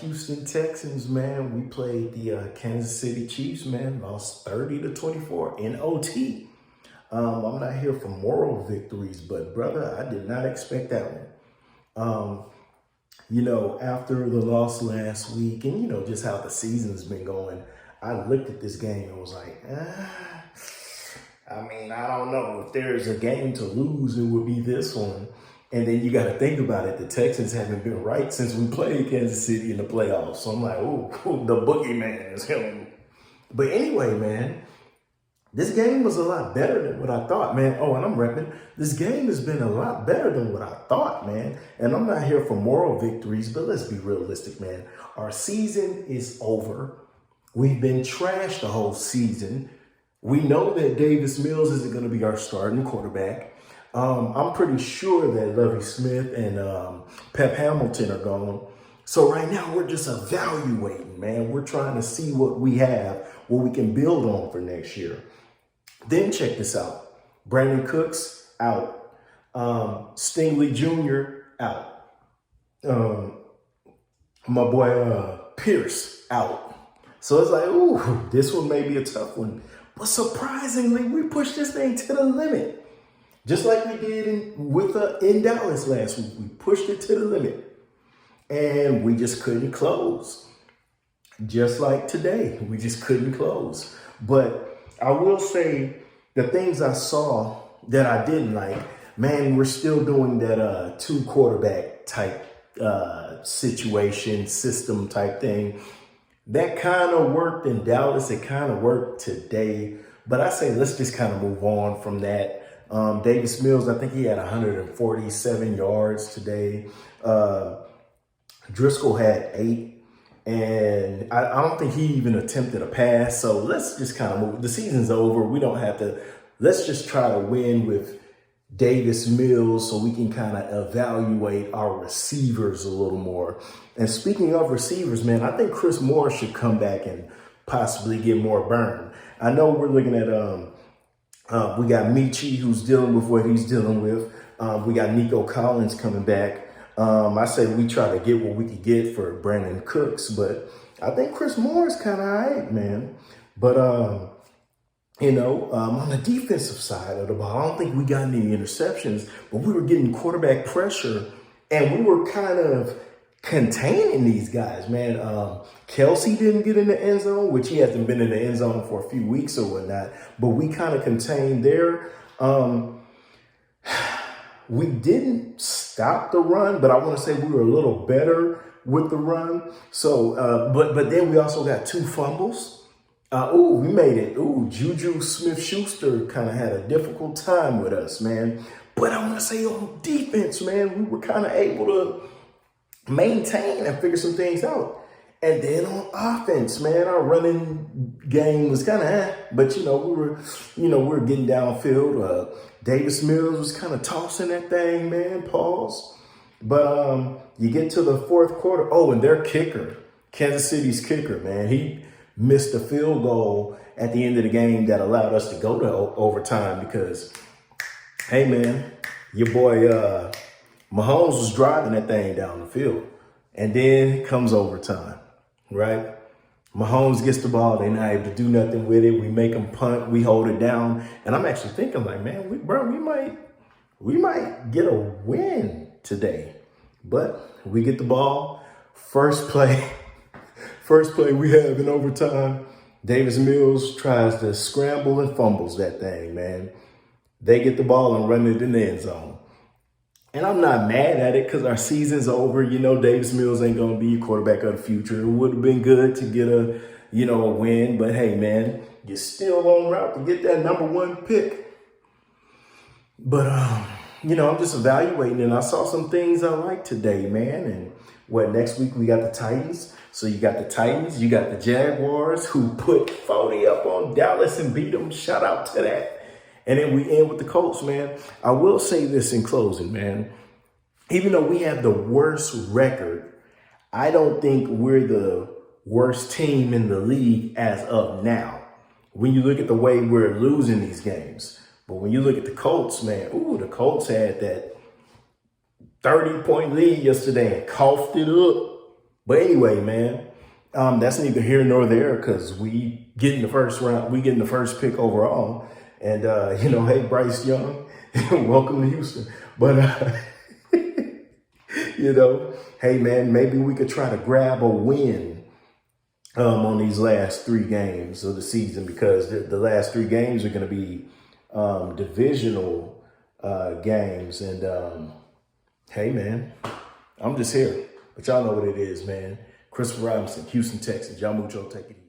Houston Texans, man, we played the Kansas City Chiefs, man, lost 30-24 in OT. I'm not here for moral victories, but brother, I did not expect that one. After the loss last week and, just how the season's been going, I looked at this game and was like, I don't know. If there's a game to lose, it would be this one. And then you got to think about it. The Texans haven't been right since we played Kansas City in the playoffs. So I'm like, the boogeyman is him. But anyway, man, this game was a lot better than what I thought, man. Oh, and I'm repping. This game has been a lot better than what I thought, man. And I'm not here for moral victories, but let's be realistic, man. Our season is over. We've been trashed the whole season. We know that Davis Mills isn't going to be our starting quarterback. I'm pretty sure that Lovie Smith and Pep Hamilton are gone. So right now we're just evaluating, man. We're trying to see what we have, what we can build on for next year. Then check this out. Brandon Cooks out. Stingley Jr. out. My boy Pierce out. So it's like, this one may be a tough one. But surprisingly, we pushed this thing to the limit. Just like we did in Dallas last week. We pushed it to the limit. And we just couldn't close. Just like today, we just couldn't close. But I will say the things I saw that I didn't like, man, we're still doing that 2 quarterback type system type thing. That kind of worked in Dallas. It kind of worked today. But I say let's just kind of move on from that. Davis Mills, I think he had 147 yards today. Driscoll had 8. And I don't think he even attempted a pass. So let's just kind of move. The season's over. We don't have to. Let's just try to win with Davis Mills so we can kind of evaluate our receivers a little more. And speaking of receivers, man, I think Chris Moore should come back and possibly get more burn. I know we're looking at, we got Michi who's dealing with what he's dealing with. We got Nico Collins coming back. I say we try to get what we could get for Brandon Cooks, but I think Chris Moore is kind of all right, man. But, on the defensive side of the ball, I don't think we got any interceptions, but we were getting quarterback pressure and we were kind of containing these guys, man. Kelsey didn't get in the end zone, which he hasn't been in the end zone for a few weeks or whatnot, but we kind of contained there. We didn't stop the run, but I want to say we were a little better with the run. So, but then we also got 2 fumbles. We made it. Juju Smith-Schuster kind of had a difficult time with us, man. But I want to say on defense, man, we were kind of able to maintain and figure some things out. And then on offense, man, our running game was kind of, but we were getting downfield. Davis Mills was kind of tossing that thing, man. Pause. But you get to the 4th quarter. Oh, and their kicker, Kansas City's kicker, man, he missed a field goal at the end of the game that allowed us to go to overtime because, hey, man, your boy Mahomes was driving that thing down the field. And then comes overtime, right? Mahomes gets the ball. They're not able to do nothing with it. We make them punt. We hold it down. And I'm actually thinking like, man, we might get a win today. But we get the ball. First play we have in overtime. Davis Mills tries to scramble and fumbles that thing, man. They get the ball and run it in the end zone. And I'm not mad at it because our season's over. Davis Mills ain't going to be a quarterback of the future. It would have been good to get a win. But, hey, man, you're still on route to get that number 1 pick. But, I'm just evaluating. And I saw some things I like today, man. And next week we got the Titans. So you got the Titans. You got the Jaguars who put 40 up on Dallas and beat them. Shout out to that. And then we end with the Colts, man. I will say this in closing, man. Even though we have the worst record, I don't think we're the worst team in the league as of now. When you look at the way we're losing these games. But when you look at the Colts, man, the Colts had that 30-point lead yesterday and coughed it up. But anyway, man, that's neither here nor there because we get in the first round. We get in the first pick overall. And, hey, Bryce Young, welcome to Houston. But, hey, man, maybe we could try to grab a win on these last 3 games of the season because the last 3 games are going to be divisional games. And, hey, man, I'm just here. But y'all know what it is, man. Christopher Robinson, Houston Texans. Y'all mucho, take it easy.